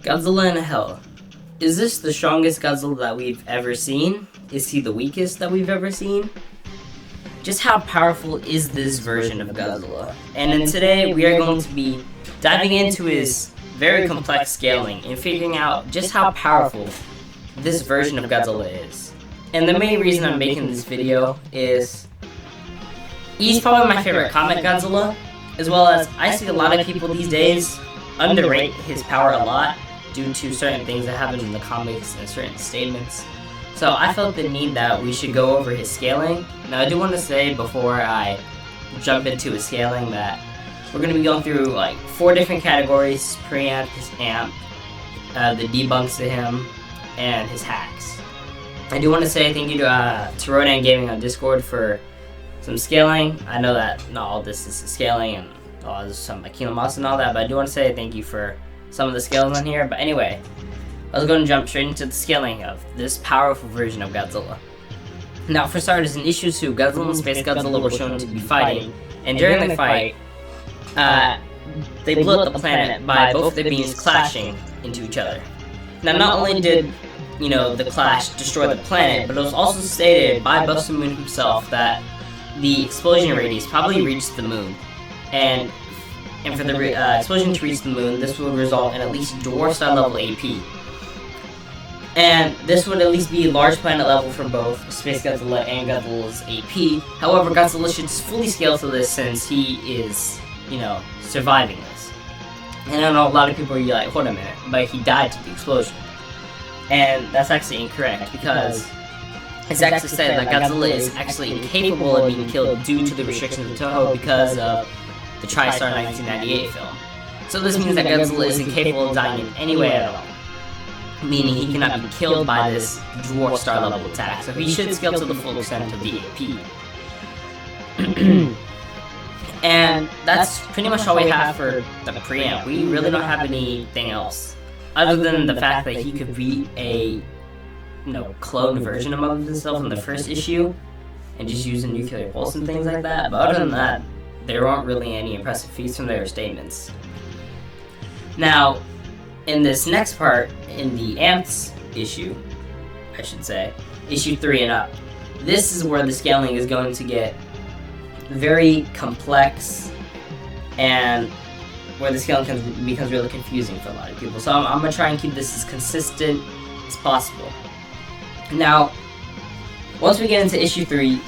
Godzilla in Hell. Is this the strongest Godzilla that we've ever seen? Is he the weakest that we've ever seen? Just how powerful is this version of Godzilla? And then today we are going to be diving into his very complex scaling and figuring out just how powerful this version of Godzilla is. And the main reason I'm making this video is he's probably my favorite comic Godzilla, as well as I see a lot of people these days underrate his power a lot due to certain things that happen in the comics and certain statements. So I felt the need that we should go over his scaling. Now I do want to say before I jump into his scaling that we're going to be going through like 4 different categories: preamp, his amp, the debunks to him, and his hacks. I do want to say thank you to Rodan Gaming on Discord for some scaling. I know that not all this is scaling and this is some like Moss and all that, but I do want to say thank you for some of the scales on here. But anyway, I was going to jump straight into the scaling of this powerful version of Godzilla. Now, for starters, in issue 2, Godzilla and Space Godzilla were shown to be fighting, and during the fight, they blew up the planet by both their beams clashing into each other. Now, not only did the clash destroy the planet, but it was also stated by Buster Moon himself that the explosion radius probably reached the moon, and for the explosion to reach the moon, this would result in at least dwarf-style level AP. And this would at least be large planet level for both Space Godzilla and Godzilla's AP. However, Godzilla should fully scale to this since he is, surviving this. And I know a lot of people are like, hold a minute, but he died to the explosion. And that's actually incorrect, because it's actually said that Godzilla is actually incapable of being killed due to the restrictions of Toho because of the TriStar 1998 film. So this means that Godzilla is incapable of dying in any way at all, meaning he cannot be killed by this dwarf star level attack, so he should scale to the full extent of the AP. And that's pretty much all we have for the preamp. We really don't have anything else, other than the fact that he could be a cloned version of himself in the first issue, and just use a nuclear pulse and things like that. But other than that, there aren't really any impressive feats from their statements. Now, in this next part, in the amps issue, I should say, issue 3 and up, this is where the scaling is going to get very complex, and where the scaling becomes really confusing for a lot of people. So I'm going to try and keep this as consistent as possible. Now, once we get into issue 3,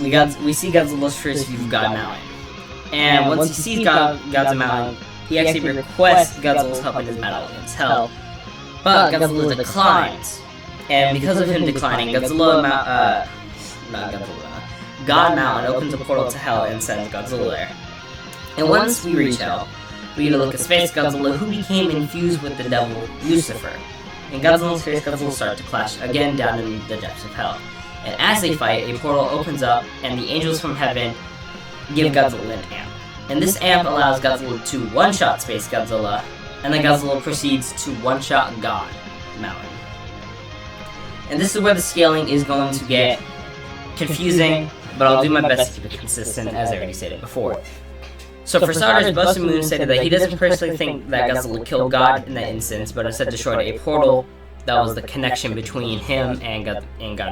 we see Godzilla's first view of God Mountain. And once he sees God's Mountain, he actually requests Godzilla's help in his battle against Hell. But Godzilla declines. And because of him declining, God Mountain opens a portal to Hell and sends Godzilla there. And once we reach Hell, we get a look at Space Godzilla, who became infused with the devil Lucifer. And Godzilla and Space Godzilla start to clash again down in the depths of Hell. And as they fight, a portal opens up, and the angels from heaven give Godzilla an amp. And this amp allows Godzilla to one-shot Space Godzilla, and then Godzilla proceeds to one-shot God Mountain. And this is where the scaling is going to get confusing, but I'll do my best to keep it consistent, as I already stated before. So for starters, Buster Moon stated that he doesn't personally think that Godzilla killed God in that instance, but instead destroyed a portal that was the connection between him and God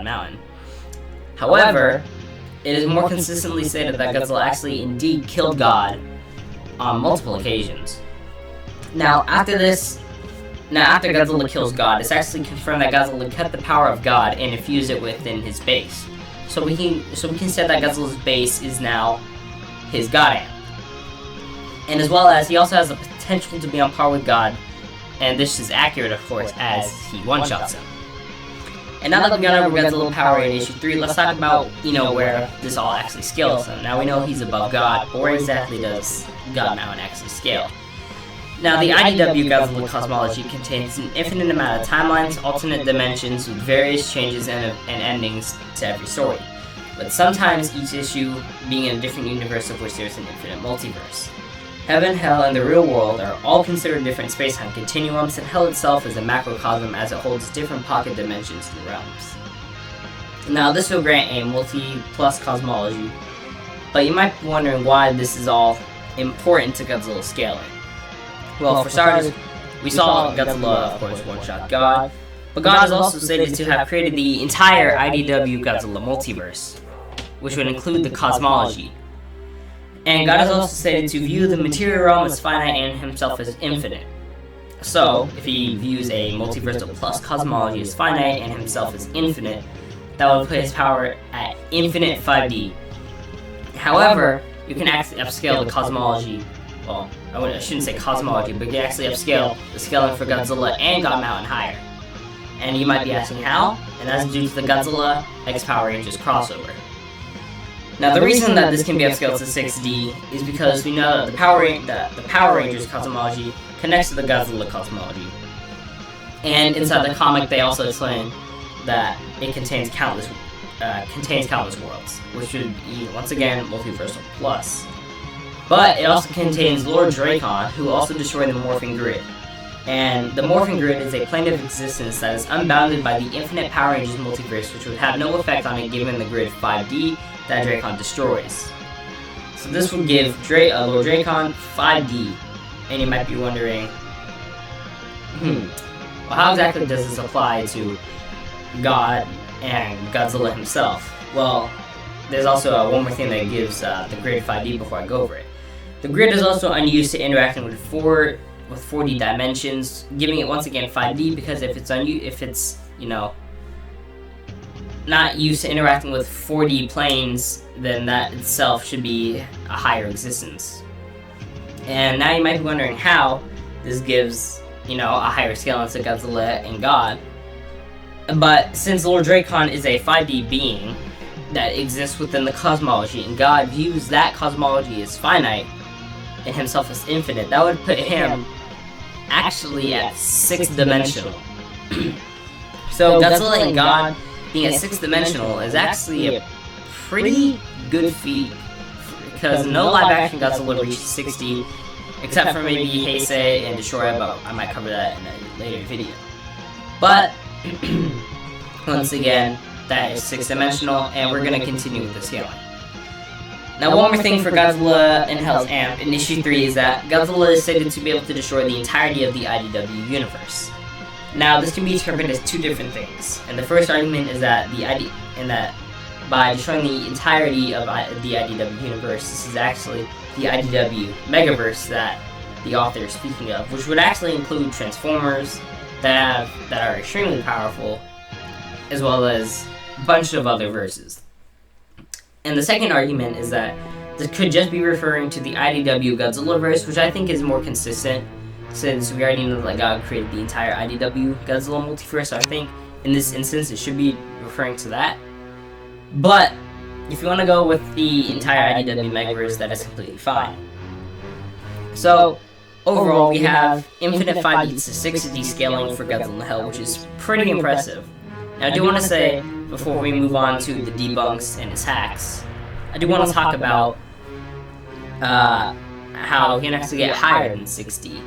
Mountain. However, it is more consistently stated that Godzilla actually indeed killed God on multiple occasions. Now, after Godzilla kills God, it's actually confirmed that Godzilla kept the power of God and infused it within his base. So we can say that Godzilla's base is now his God amp. And as well as, he also has the potential to be on par with God, and this is accurate, of course, as he one-shots him. And now that we've gone over Godzilla power in issue 3, let's talk about, where this all actually scales him. Now we know he's above God, but where exactly does God Mountain actually scale? Now, the IDW Godzilla cosmology contains an infinite amount of timelines, alternate dimensions, with various changes and endings to every story. But sometimes each issue being in a different universe of which there's an infinite multiverse. Heaven, Hell, and the real world are all considered different space-time continuums, and Hell itself is a macrocosm as it holds different pocket dimensions and realms. Now, this will grant a multi-plus cosmology, but you might be wondering why this is all important to Godzilla's scaling. Well, for starters, We saw Godzilla, of course, one-shot God, but God is also stated to have created the entire IDW Godzilla multiverse, which would include the cosmology. And God is also stated to view the material realm as finite and himself as infinite. So, if he views a multiversal plus cosmology as finite and himself as infinite, that would put his power at infinite 5D. However, you can actually upscale the cosmology. Well, I shouldn't say cosmology, but you can actually upscale the scaling for Godzilla and God Mountain higher. And you might be asking how, and that's due to the Godzilla X Power Rangers crossover. Now, the reason that this can be upscaled to 6D is because we know that the Power Rangers cosmology connects to the Godzilla cosmology. And inside the comic, they also explain that it contains countless worlds, which would be, once again, multiversal plus. But it also contains Lord Dracon, who also destroyed the Morphing Grid. And the Morphing Grid is a plane of existence that is unbounded by the infinite Power Rangers multiverse, which would have no effect on it given the grid 5D that Dracon destroys. So this would give Lord Dracon 5D. And you might be wondering, well, how exactly does this apply to God and Godzilla himself? Well, there's also one more thing that gives the grid 5D before I go over it. The grid is also unused to interacting with 4D dimensions, giving it once again 5D because if it's not used to interacting with 4D planes, then that itself should be a higher existence. And now you might be wondering how this gives, a higher scale to Godzilla and God. But since Lord Dracon is a 5D being that exists within the cosmology, and God views that cosmology as finite and himself as infinite, that would put him actually at 6th dimensional. So Godzilla and God being at 6th dimensional is actually a pretty good feat, because no live action Godzilla reaches 60, except for maybe Heisei and Destroya, but I might cover that in a later video. But once again, that is 6th dimensional, and we're going to continue with the scaling. Now, one more thing for Godzilla in Hell's Amp in issue 3 is that Godzilla is stated to be able to destroy the entirety of the IDW universe. Now, this can be interpreted as two different things, and the first argument is that by destroying the entirety of the IDW universe, this is actually the IDW Megaverse that the author is speaking of, which would actually include Transformers that are extremely powerful, as well as a bunch of other verses. And the second argument is that this could just be referring to the IDW Godzillaverse, which I think is more consistent, since we already know that God created the entire IDW Godzilla multiverse. So I think in this instance it should be referring to that. But if you want to go with the entire IDW Megaverse, that is completely fine. So overall, we have infinite 5D to 6D scaling for Godzilla In Hell, which is pretty impressive. Now I do want to say, before we move on to the debunks and his hacks, I do want to talk about how he can actually get higher than 6D.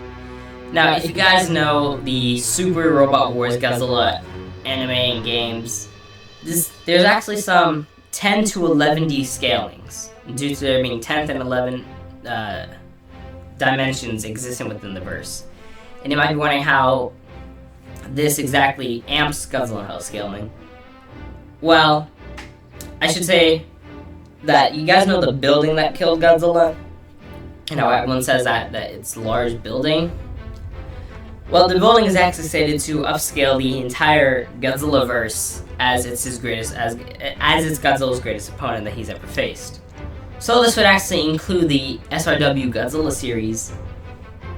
Now, if you guys know the Super Robot Wars Godzilla anime and games, there's actually some 10 to 11D scalings, due to there being 10th and 11th dimensions existing within the verse. And you might be wondering how this exactly amps Godzilla In Hell scaling. Well, I should say that you guys know the building that killed Godzilla? And how everyone says that it's a large building? Well, the building is actually stated to upscale the entire Godzillaverse as it's Godzilla's greatest opponent that he's ever faced. So this would actually include the SRW Godzilla series,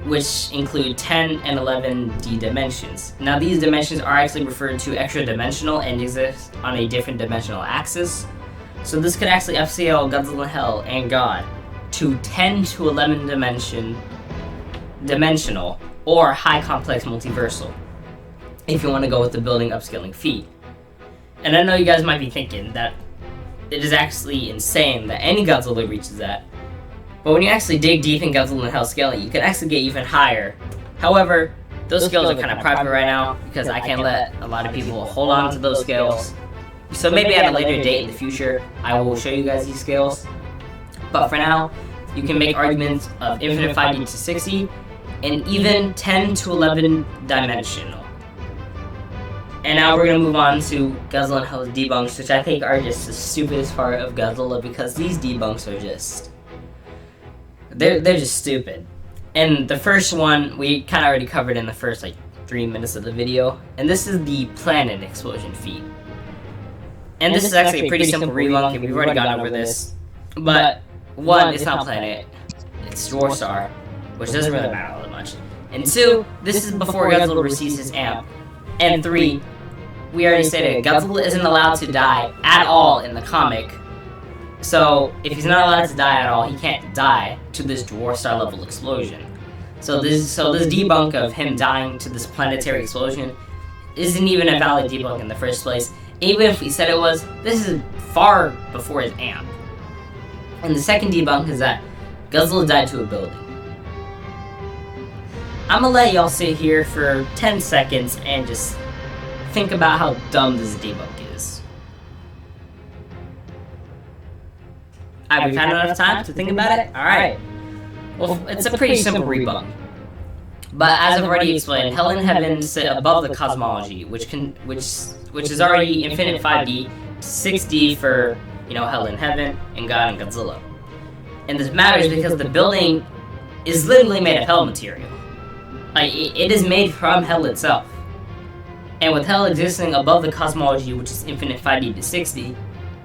which include 10 and 11D dimensions. Now these dimensions are actually referred to extra dimensional and exist on a different dimensional axis. So this could actually upscale Godzilla In Hell and God to 10 to 11 dimensional or high complex multiversal, if you want to go with the building upscaling feat. And I know you guys might be thinking that it is actually insane that any Godzilla reaches that. But when you actually dig deep in Godzilla In Hell scaling, you can actually get even higher. However, those scales are kind of private right now because I can't let a lot of people hold on to those scales. So maybe at a later date in the future, I will show you guys these scales. But for now, you can make arguments of infinite 5D to 6D and even 10 to 11 dimensional. And now we're gonna move on to Godzilla In Hell's debunks, which I think are just the stupidest part of Godzilla, because these debunks are just... They're just stupid. And the first one, we kind of already covered in the first, 3 minutes of the video. And this is the planet explosion feat. And this is actually a pretty simple rebunk, and we've already gone over this. But, one, it's not a planet. It's dwarf star, which doesn't really matter all that much. And two, this is before Godzilla receives his amp. And three, we already stated Godzilla isn't allowed to die at all in the comic. So if he's not allowed to die at all, he can't die to this dwarf star level explosion. So this debunk of him dying to this planetary explosion isn't even a valid debunk in the first place. Even if we said it was, this is far before his amp. And the second debunk is that Godzilla died to a building. I'm gonna let y'all sit here for 10 seconds and just think about how dumb this debunk is. Have we had enough time to think about it? Alright. Well, it's a pretty simple rebunk. But as I've already explained, Hell and Heaven sit above the cosmology, which is already infinite 5D, 6D for, Hell and Heaven, and God and Godzilla. And this matters because the building is literally made of hell material. It is made from hell itself. And with hell existing above the cosmology, which is infinite 5D to 6D,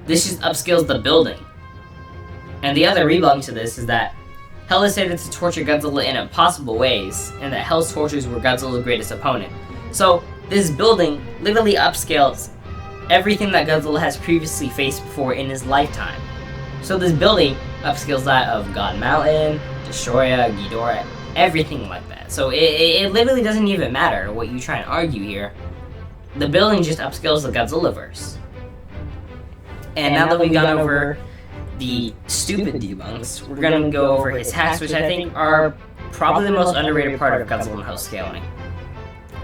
this just upscales the building. And the other rebunk to this is that Hell is stated to torture Godzilla in impossible ways, and that Hell's tortures were Godzilla's greatest opponent. So, this building literally upscales everything that Godzilla has previously faced before in his lifetime. So this building upscales that of God Mountain, Destroya, Ghidorah, everything like that. So it literally doesn't even matter what you try and argue here. The building just upscales the Godzillaverse. And now that we've gone over the stupid debunks, we're gonna go over his hacks, which I think are probably the most underrated part of Godzilla In Hell scaling.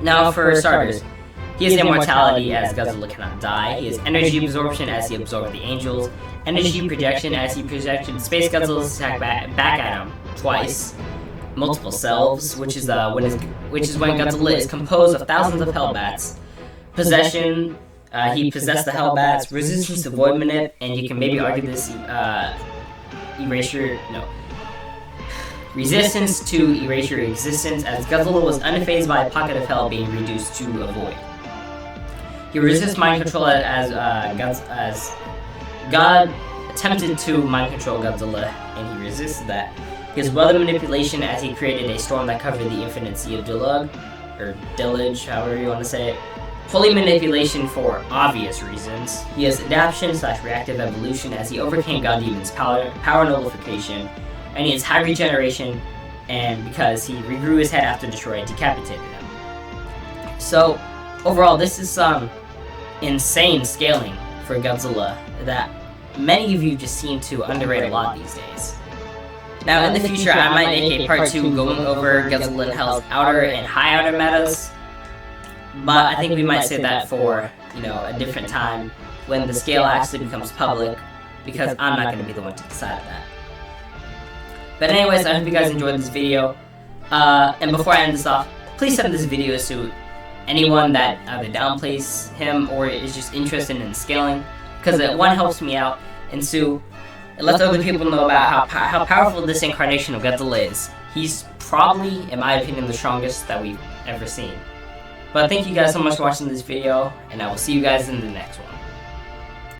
Now, for starters, he has immortality as Godzilla cannot die. He has energy absorption as he absorbed the angels, energy projection as he projected Space Godzilla's attack back at him twice. Multiple selves, which is when Godzilla is composed of thousands of Hellbats. Possession. He possessed the Hellbats, resistance to void manip, and you can maybe argue this resistance to erasure existence, as Godzilla was unfazed by a pocket of hell being reduced to a void. He resists mind control as God attempted to mind control Godzilla, and he resisted that. He has weather manipulation as he created a storm that covered the infinite sea of Deluge, however you want to say it. Holy manipulation for obvious reasons. He has adaptation/reactive evolution as he overcame God Demon's power nullification, and he has high regeneration, and because he regrew his head after Destroya decapitated him. So, overall, this is some insane scaling for Godzilla that many of you just seem to underrate a lot these days. Now, in the future, I might make a part 2 going over Godzilla In Hell's outer and high outer metas. But I think we might save that for, a different time when the scale actually becomes public, because I'm not going to be the one to decide that. But anyways, I hope you guys enjoyed this video. And before I end this off, please send this video to anyone that either downplays him or is just interested in scaling, because one, helps me out, and two, it lets other people know about how powerful this incarnation of Godzilla is. He's probably, in my opinion, the strongest that we've ever seen. But thank you guys so much for watching this video, and I will see you guys in the next one.